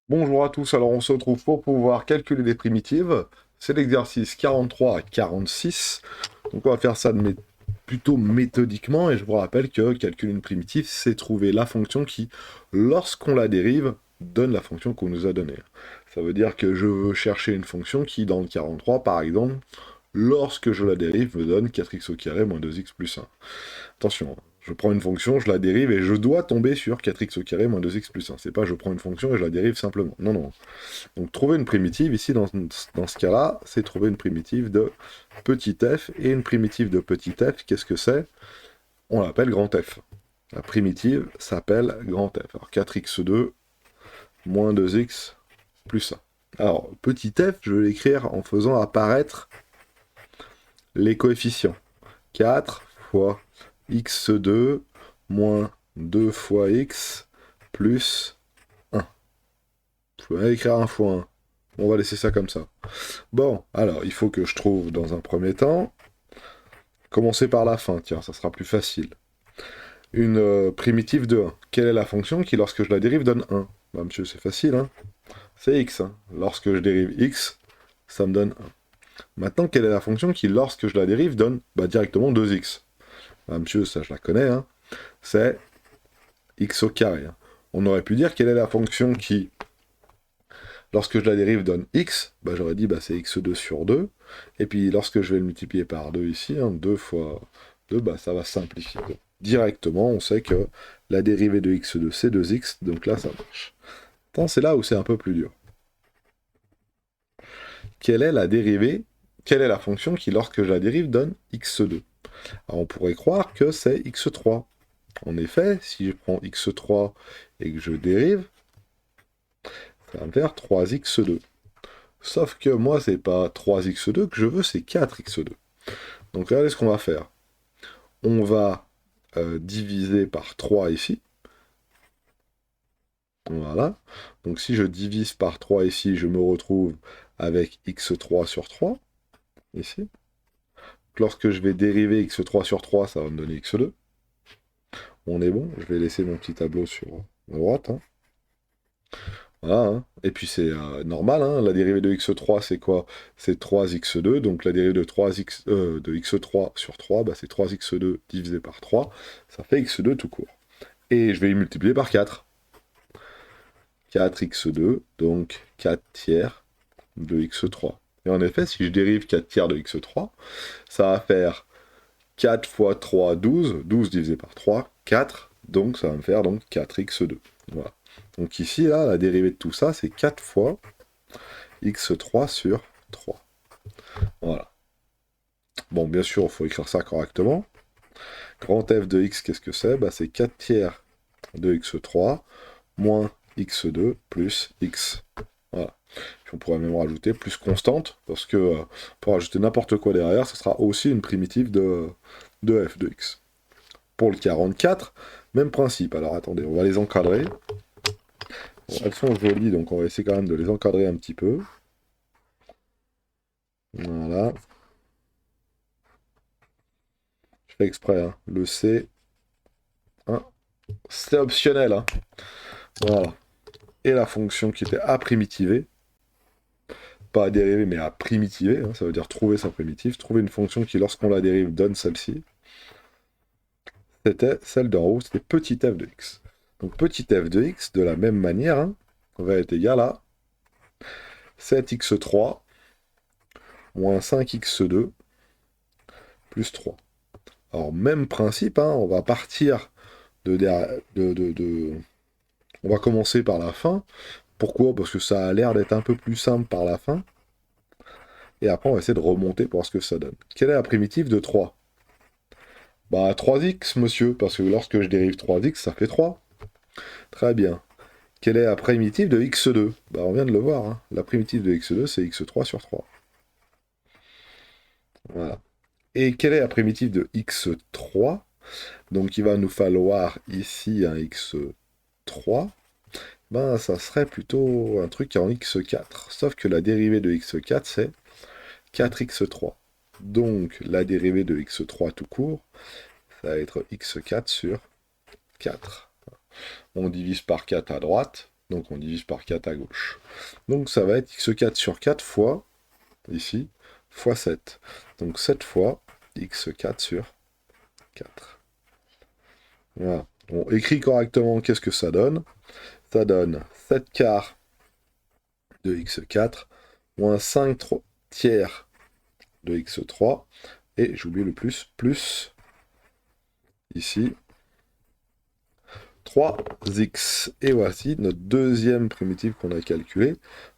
Bonjour à tous, alors on se retrouve pour pouvoir calculer des primitives. C'est l'exercice 43 à 46. Donc on va faire ça plutôt méthodiquement et je vous rappelle que calculer une primitive, c'est trouver la fonction qui, lorsqu'on la dérive, donne la fonction qu'on nous a donnée. Ça veut dire que je veux chercher une fonction qui, dans le 43 par exemple, lorsque je la dérive, me donne 4x au carré moins 2x plus 1. Attention, je prends une fonction, je la dérive et je dois tomber sur 4x au carré moins 2x plus 1. C'est pas je prends une fonction et je la dérive simplement. Non, non. Donc trouver une primitive, ici dans ce cas-là, c'est trouver une primitive de petit f. Et une primitive de petit f, qu'est-ce que c'est? On l'appelle grand F. La primitive s'appelle grand F. Alors 4x2 moins 2x plus 1. Alors petit f, je vais l'écrire en faisant apparaître les coefficients. 4 fois x2 moins 2 fois x plus 1. Je peux même écrire 1 fois 1. On va laisser ça comme ça. Bon, alors, il faut que je trouve dans un premier temps, commencer par la fin, tiens, ça sera plus facile. Une primitive de 1. Quelle est la fonction qui, lorsque je la dérive, donne 1? Bah, monsieur, c'est facile, hein. C'est x. Hein. Lorsque je dérive x, ça me donne 1. Maintenant, quelle est la fonction qui, lorsque je la dérive, donne directement 2x? Bah, monsieur, ça je la connais, hein. C'est x au carré. Hein. On aurait pu dire quelle est la fonction qui, lorsque je la dérive, donne x. Bah, j'aurais dit c'est x2 sur 2. Et puis lorsque je vais le multiplier par 2 ici, hein, 2 fois 2, ça va simplifier. Donc, directement, on sait que la dérivée de x2, c'est 2x. Donc là, ça marche. Attends, c'est là où c'est un peu plus dur. Quelle est la dérivée? Quelle est la fonction qui, lorsque je la dérive, donne x2? Alors, on pourrait croire que c'est x3. En effet, si je prends x3 et que je dérive, ça va me faire 3x2. Sauf que moi, c'est pas 3x2 que je veux, c'est 4x2. Donc regardez ce qu'on va faire. On va diviser par 3 ici. Voilà. Donc si je divise par 3 ici, je me retrouve avec x3 sur 3, ici. Donc, lorsque je vais dériver x3 sur 3, ça va me donner x2. On est bon, je vais laisser mon petit tableau sur la droite. Hein. Voilà, hein. Et puis c'est normal, hein. La dérivée de x3 c'est quoi? C'est 3x2, donc la dérivée de, de x3 sur 3, c'est 3x2 divisé par 3, ça fait x2 tout court. Et je vais y multiplier par 4. 4x2, donc 4 tiers de x3. Et en effet, si je dérive 4 tiers de x3, ça va faire 4 fois 3, 12, 12 divisé par 3, 4, donc ça va me faire donc 4x2. Voilà. Donc ici, là, la dérivée de tout ça, c'est 4 fois x3 sur 3. Voilà. Bon, bien sûr, il faut écrire ça correctement. Grand f de x, qu'est-ce que c'est? C'est 4 tiers de x3 moins x2 plus x. Voilà. Puis on pourrait même rajouter plus constante, parce que pour rajouter n'importe quoi derrière, ce sera aussi une primitive de f de x. Pour le 44, même principe. Alors attendez, on va les encadrer. Bon, elles sont jolies, donc on va essayer quand même de les encadrer un petit peu. Voilà. Je fais exprès, hein. Le C, hein, c'est optionnel. Hein. Voilà. Et la fonction qui était à primitiver, pas à dériver, mais à primitiver, hein, ça veut dire trouver sa primitive, trouver une fonction qui, lorsqu'on la dérive, donne celle-ci. C'était celle d'en haut, c'était petit f de x. Donc petit f de x, de la même manière, hein, va être égal à 7x3 moins 5x2 plus 3. Alors même principe, hein, on va partir on va commencer par la fin. Pourquoi? Parce que ça a l'air d'être un peu plus simple par la fin. Et après, on va essayer de remonter pour voir ce que ça donne. Quelle est la primitive de 3? 3x, monsieur, parce que lorsque je dérive 3x, ça fait 3. Très bien. Quelle est la primitive de x2? On vient de le voir. Hein. La primitive de x2, c'est x3 sur 3. Voilà. Et quelle est la primitive de x3? Donc il va nous falloir ici un x3. Ça serait plutôt un truc en x4. Sauf que la dérivée de x4, c'est 4x3. Donc la dérivée de x3 tout court, ça va être x4 sur 4. On divise par 4 à droite, Donc on divise par 4 à gauche. Donc ça va être x4 sur 4 fois, ici, fois 7. Donc 7 fois x4 sur 4. Voilà. On écrit correctement, qu'est-ce que ça donne? Ça donne 7 quarts de x4 moins 5 tiers de x3. Et j'oublie le plus, ici, 3x. Et voici notre deuxième primitive qu'on a calculée.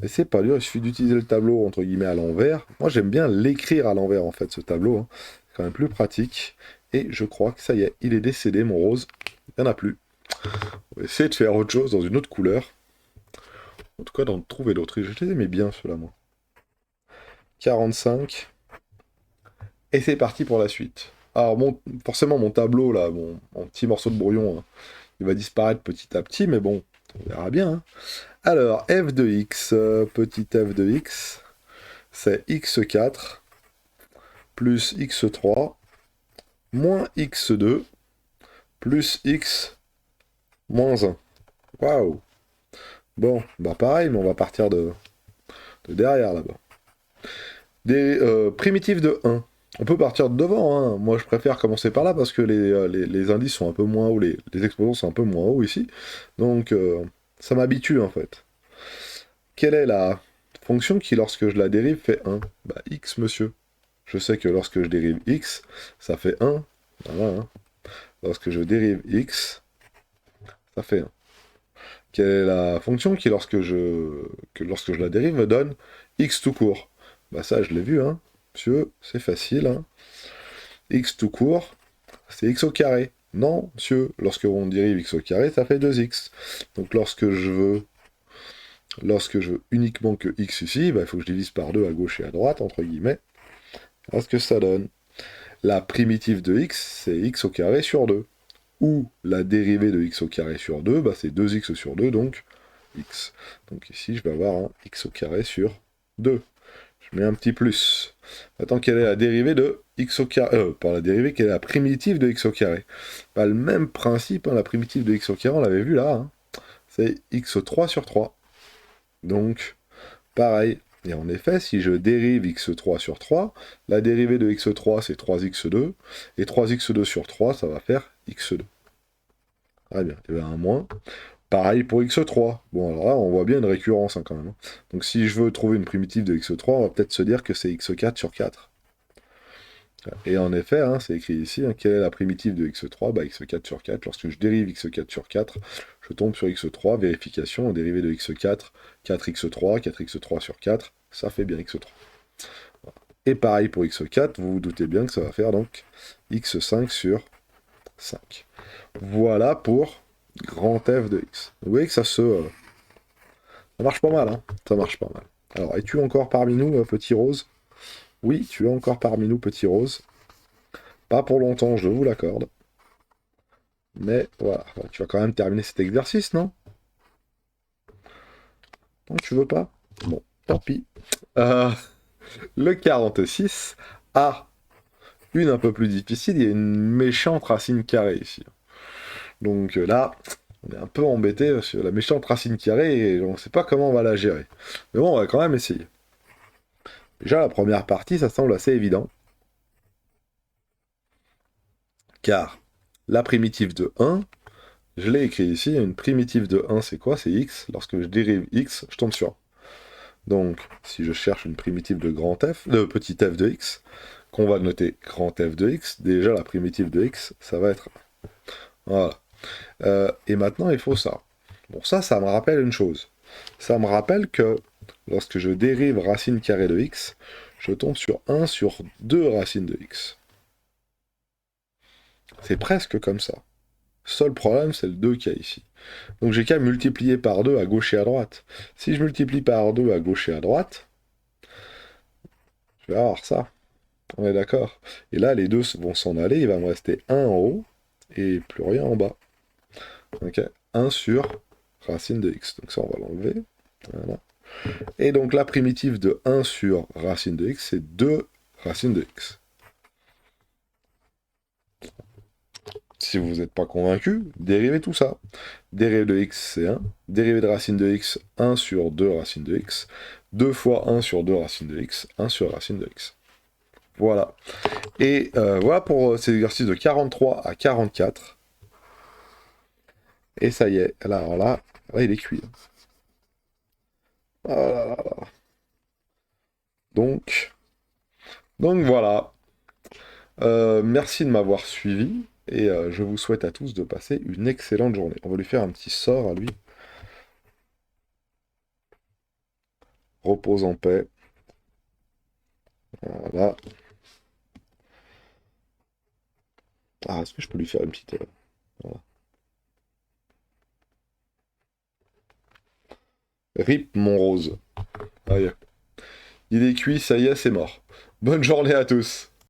Et c'est pas dur, il suffit d'utiliser le tableau entre guillemets à l'envers. Moi j'aime bien l'écrire à l'envers en fait ce tableau. Hein. C'est quand même plus pratique. Et je crois que ça y est, il est décédé mon rose. Il n'y en a plus. On va essayer de faire autre chose dans une autre couleur. En tout cas d'en trouver d'autres. Je les aimais bien ceux-là moi. 45. Et c'est parti pour la suite. Alors forcément mon tableau là, mon petit morceau de brouillon, hein, il va disparaître petit à petit, mais bon, on verra bien. Hein. Alors, f de x, petit f de x, c'est x4 plus x3 moins x2 plus x moins 1. Waouh! Bon, bah pareil, mais on va partir de derrière là-bas. Des primitives de 1. On peut partir de devant, hein. Moi je préfère commencer par là parce que les indices sont un peu moins hauts, les exposants sont un peu moins hauts ici. Donc ça m'habitue en fait. Quelle est la fonction qui, lorsque je la dérive, fait 1? Bah x, monsieur. Je sais que lorsque je dérive x, ça fait 1. Voilà, hein. Lorsque je dérive x, ça fait 1. Quelle est la fonction qui, lorsque je la dérive, me donne x tout court? Bah ça, je l'ai vu, hein. Monsieur, c'est facile. Hein. X tout court, c'est x au carré. Non, monsieur, lorsque on dérive x au carré, ça fait 2x. Donc lorsque je veux uniquement que x ici, bah, il faut que je divise par 2 à gauche et à droite, entre guillemets. Voilà ce que ça donne. La primitive de x, c'est x au carré sur 2. Ou la dérivée de x au carré sur 2, bah, c'est 2x sur 2, donc x. Donc ici, je vais avoir un x au carré sur 2. Je mets un petit plus. Maintenant, quelle est la dérivée de x au carré par la dérivée, quelle est la primitive de x au carré? Bah, le même principe, hein, la primitive de x au carré, on l'avait vu là. Hein. C'est x3 sur 3. Donc, pareil. Et en effet, si je dérive x3 sur 3, la dérivée de x3, c'est 3x2. Et 3x2 sur 3, ça va faire x2. Très bien. Il y avait un moins. Pareil pour x3. Bon, alors là, on voit bien une récurrence hein, quand même. Donc si je veux trouver une primitive de x3, on va peut-être se dire que c'est x4 sur 4. Et en effet, hein, c'est écrit ici, hein, quelle est la primitive de x3? Bah x4 sur 4. Lorsque je dérive x4 sur 4, je tombe sur x3, vérification, dérivée de x4, 4x3, 4x3 sur 4, ça fait bien x3. Et pareil pour x4, vous vous doutez bien que ça va faire donc x5 sur 5. Voilà pour grand f de x. Vous voyez que ça marche pas mal, hein. Ça marche pas mal. Alors, es-tu encore parmi nous, petit rose? Oui, tu es encore parmi nous, petit rose. Pas pour longtemps, je vous l'accorde. Mais voilà, tu vas quand même terminer cet exercice, non? Non, tu veux pas? Bon, tant pis. Le 46 a une un peu plus difficile, il y a une méchante racine carrée ici. Donc là, on est un peu embêté sur la méchante racine carrée et on ne sait pas comment on va la gérer. Mais bon, on va quand même essayer. Déjà, la première partie, ça semble assez évident. Car la primitive de 1, je l'ai écrit ici, une primitive de 1, c'est quoi? C'est x. Lorsque je dérive x, je tombe sur 1. Donc, si je cherche une primitive de grand f, de petit f de x, qu'on va noter grand f de x, déjà la primitive de x, ça va être 1. Voilà. Et maintenant, il faut ça. Bon, ça me rappelle une chose. Ça me rappelle que lorsque je dérive racine carrée de x, je tombe sur 1 sur 2 racines de x. C'est presque comme ça. Seul problème, c'est le 2 qu'il y a ici. Donc j'ai qu'à multiplier par 2 à gauche et à droite. Si je multiplie par 2 à gauche et à droite, je vais avoir ça. On est d'accord. Et là, les deux vont s'en aller. Il va me rester 1 en haut et plus rien en bas. Ok, 1 sur racine de x. Donc ça, on va l'enlever. Voilà. Et donc la primitive de 1 sur racine de x, c'est 2 racines de x. Si vous n'êtes pas convaincu, dérivez tout ça. Dérivé de x, c'est 1. Dérivé de racine de x, 1 sur 2 racine de x. 2 fois 1 sur 2 racine de x, 1 sur racine de x. Voilà. Et voilà pour ces exercices de 43 à 44. Et ça y est, alors là, il est cuit. Ah là là là. Donc voilà. Merci de m'avoir suivi. Et je vous souhaite à tous de passer une excellente journée. On va lui faire un petit sort à lui. Repose en paix. Voilà. Ah, est-ce que je peux lui faire une petite... voilà. Rip mon rose. Ah, il est cuit, ça y est, c'est mort. Bonne journée à tous.